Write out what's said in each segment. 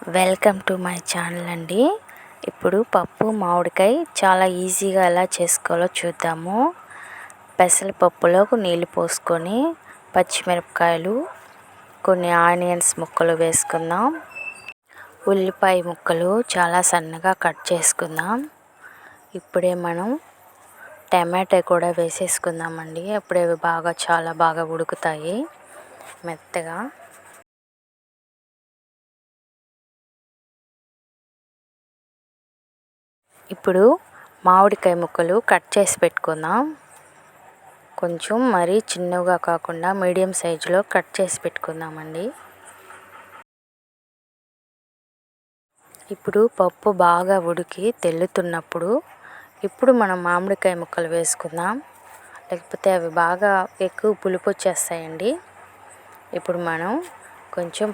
Welcome to my channel అండి. ఇప్పుడు పప్పు మామిడికాయ చాలా ఈజీగా ఎలా చేసుకోవాలో చూద్దాము. పెసరపప్పులో నీళ్ళు పోసుకొని పచ్చిమిరపకాయలు, కొన్ని ఆనియన్స్ ముక్కలు వేసుకుందాం. ఉల్లిపాయ ముక్కలు చాలా సన్నగా కట్ చేసుకుందాం. ఇప్పుడే మనం టమాటా కూడా వేసేసుకుందామండి. అప్పుడే అవి చాలా బాగా ఉడుకుతాయి మెత్తగా. ఇప్పుడు మామిడికాయ ముక్కలు కట్ చేసి పెట్టుకుందాం. కొంచెం మరీ చిన్నగా కాకుండా మీడియం సైజులో కట్ చేసి పెట్టుకుందామండి. ఇప్పుడు పప్పు బాగా ఉడికి తెల్లుతున్నప్పుడు ఇప్పుడు మనం మామిడికాయ ముక్కలు వేసుకుందాం. లేకపోతే అవి బాగా ఎక్కువ పులుపు వచ్చేస్తాయండి. ఇప్పుడు మనం కొంచెం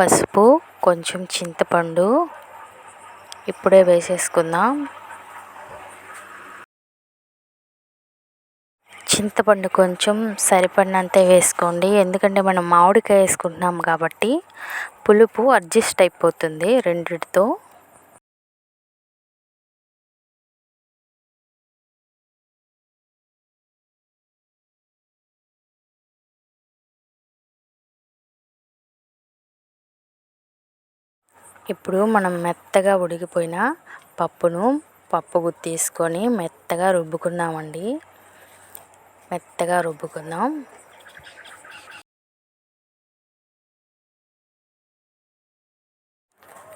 పసుపు, కొంచెం చింతపండు ఇప్పుడే వేసేసుకుందాం. చింతపండు కొంచెం సరిపడినంతే వేసుకోండి, ఎందుకంటే మనం మామిడికాయ వేసుకుంటున్నాం కాబట్టి పులుపు అడ్జస్ట్ అయిపోతుంది రెండిటితో. ఇప్పుడు మనం మెత్తగా ఉడికిపోయిన పప్పు గుత్తి తీసుకొని మెత్తగా రుబ్బుకుందామండి. మెత్తగా రుబ్బుకుందాం.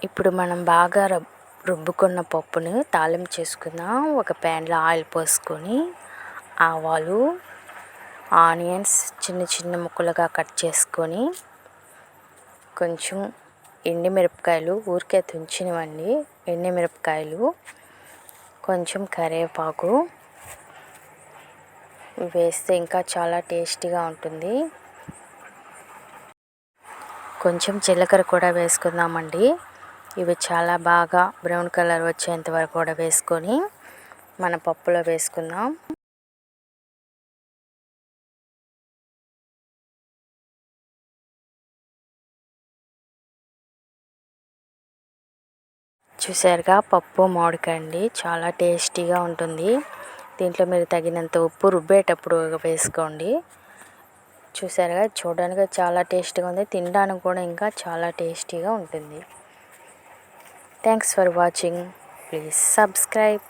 ఇప్పుడు మనం బాగా రుబ్బుకున్న పప్పుని తాలింపు చేసుకుందాం. ఒక ప్యాన్లో ఆయిల్ పోసుకొని ఆవాలు, ఆనియన్స్ చిన్న ముక్కలుగా కట్ చేసుకొని, కొంచెం ఎండుమిరపకాయలు ఊరికే తుంచినవండి, ఎండుమిరపకాయలు, కొంచెం కరివేపాకు వేస్తే ఇంకా చాలా టేస్టీగా ఉంటుంది. కొంచెం జీలకర్ర కూడా వేసుకుందామండి. ఇవి చాలా బాగా బ్రౌన్ కలర్ వచ్చేంత వరకు కూడా వేసుకొని మన పప్పులో వేసుకుందాం. చూసారుగా పప్పు మామిడికాయ అండి, చాలా టేస్టీగా ఉంటుంది. దీంట్లో మీరు తగినంత ఉప్పు రుబ్బేటప్పుడు వేసుకోండి. చూసారుగా, చూడడానికి చాలా టేస్టీగా ఉంది, తినడానికి కూడా ఇంకా చాలా టేస్టీగా ఉంటుంది. Thanks for watching. Please subscribe.